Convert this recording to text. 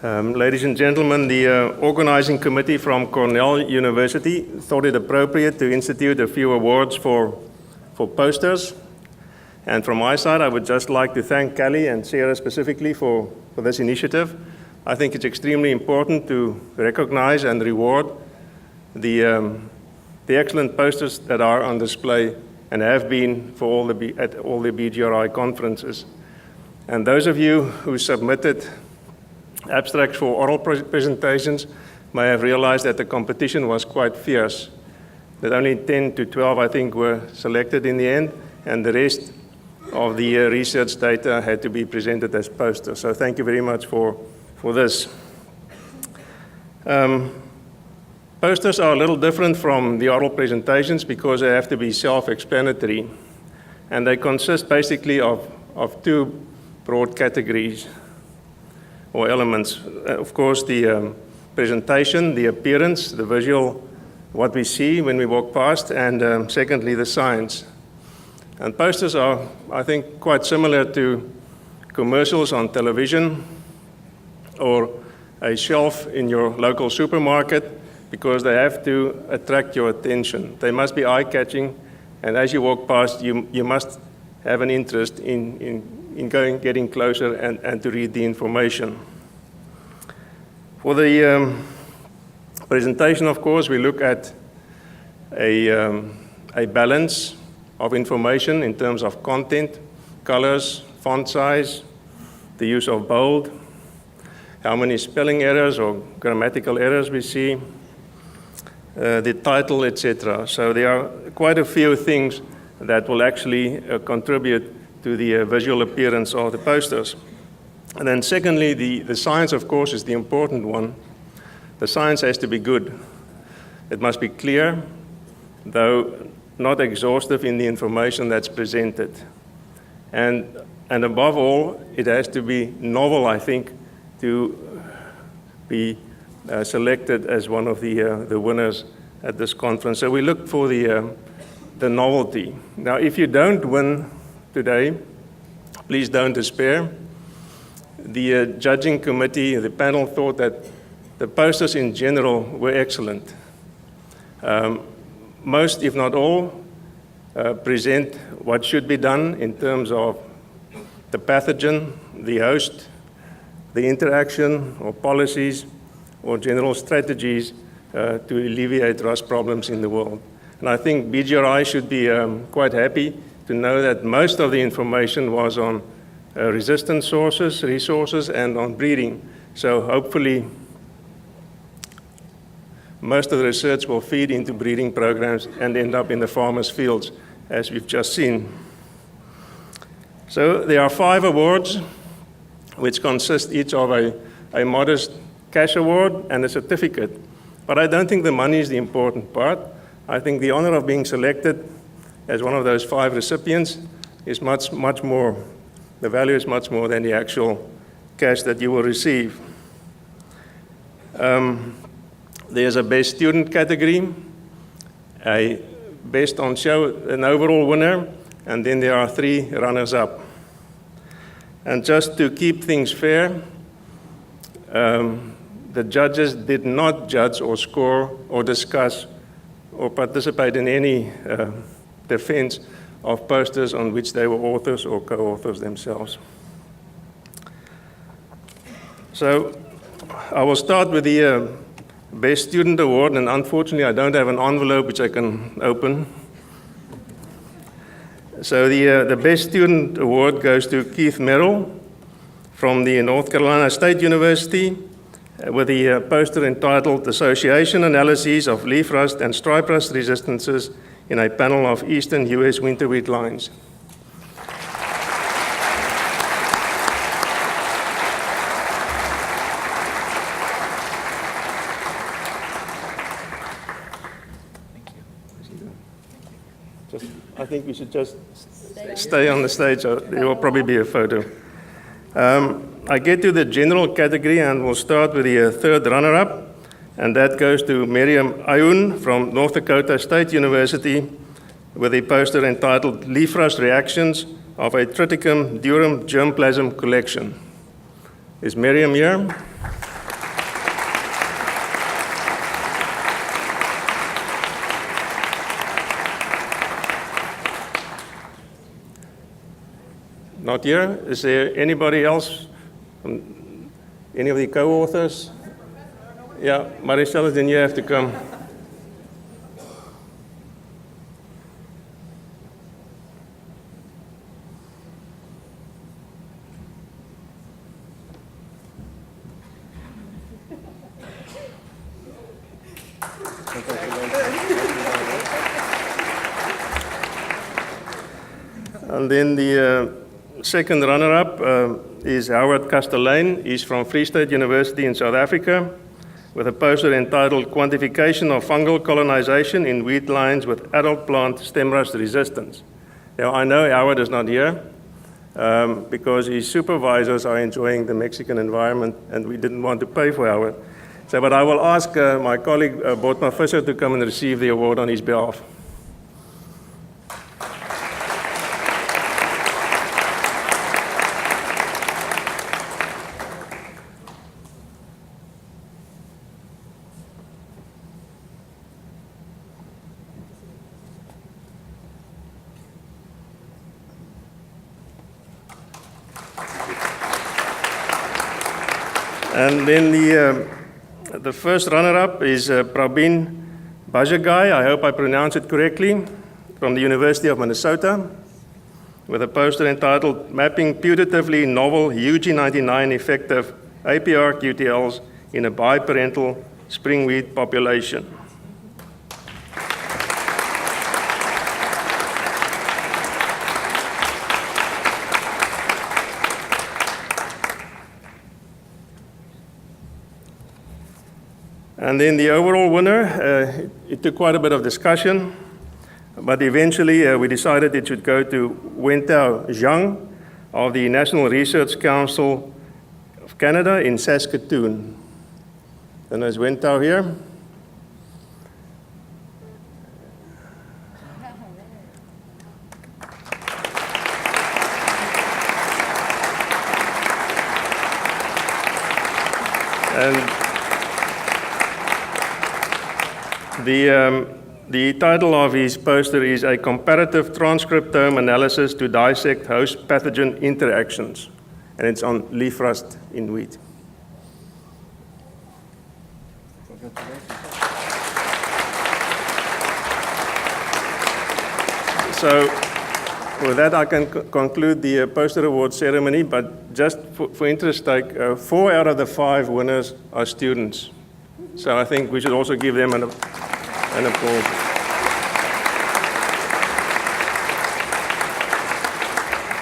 Ladies and gentlemen, the organizing committee from Cornell University thought it appropriate to institute a few awards for posters. And from my side, I would just like to thank Kelly and Sarah specifically for this initiative. I think it's extremely important to recognize and reward the excellent posters that are on display and have been for at all the BGRI conferences. And those of you who submitted abstracts for oral presentations may have realized that the competition was quite fierce, that only 10 to 12, I think, were selected in the end, and the rest of the research data had to be presented as posters. So thank you very much for this. Posters are a little different from the oral presentations because they have to be self-explanatory, and they consist basically of two broad categories or elements. Of course, the presentation, the appearance, the visual, what we see when we walk past, and secondly, the science. And posters are, I think, quite similar to commercials on television or a shelf in your local supermarket because they have to attract your attention. They must be eye-catching, and as you walk past, you must have an interest in getting closer and to read the information. For the presentation, of course, we look at a balance of information in terms of content, colors, font size, the use of bold, how many spelling errors or grammatical errors we see, the title, etc. So there are quite a few things that will actually contribute to the visual appearance of the posters. And then secondly, the science, of course, is the important one. The science has to be good. It must be clear, though not exhaustive in the information that's presented. And above all, it has to be novel, I think, to be selected as one of the winners at this conference. So we look for the novelty. Now, if you don't win today, please don't despair. The judging committee, the panel, thought that the posters in general were excellent. Most, if not all, present what should be done in terms of the pathogen, the host, the interaction or policies or general strategies to alleviate rust problems in the world. And I think BGRI should be quite happy to know that most of the information was on resistant sources, resources, and on breeding. So hopefully most of the research will feed into breeding programs and end up in the farmers' fields, as we've just seen. So there are 5 awards, which consist each of a modest cash award and a certificate. But I don't think the money is the important part. I think the honor of being selected as one of those 5 recipients is much more, the value is much more than the actual cash that you will receive. There's a best student category, a best on show, an overall winner, and then there are 3 runners-up. And just to keep things fair, the judges did not judge or score or discuss or participate in any defense of posters on which they were authors or co-authors themselves. So I will start with the Best Student Award, and unfortunately I don't have an envelope which I can open. So the Best Student Award goes to Keith Merrill from the North Carolina State University with the poster entitled Association Analyses of Leaf Rust and Stripe Rust Resistances in a Panel of Eastern U.S. Winter Wheat Lines. I think we should just stay on the stage. There will probably be a photo. I get to the general category and we'll start with the 3rd runner-up, and that goes to Miriam Ayun from North Dakota State University with a poster entitled Leaf Rust Reactions of a Triticum durum germplasm collection. Is Miriam here? Not here. Is there anybody else? Any of the co-authors? Yeah, Maricel, then you have to come. And then the second runner-up is Howard Castellane. He's from Free State University in South Africa with a poster entitled Quantification of Fungal Colonization in Wheat Lines with Adult Plant Stem Rust Resistance. Now, I know Howard is not here because his supervisors are enjoying the Mexican environment and we didn't want to pay for Howard. So, but I will ask my colleague, Botma Fisher, to come and receive the award on his behalf. And then the first runner-up is Prabin BGRI, I hope I pronounce it correctly, from the University of Minnesota, with a poster entitled Mapping Putatively Novel UG99 Effective APR QTLs in a Biparental Spring Wheat Population. And then the overall winner, it took quite a bit of discussion, but eventually we decided it should go to Wentao Zhang of the National Research Council of Canada in Saskatoon. And there's Wentao here. And the title of his poster is A Comparative Transcriptome Analysis to Dissect Host Pathogen Interactions, and it's on leaf rust in wheat. So with that, I can conclude the poster award ceremony, but just for interest's sake, 4 out of the 5 winners are students. So I think we should also give them an applause.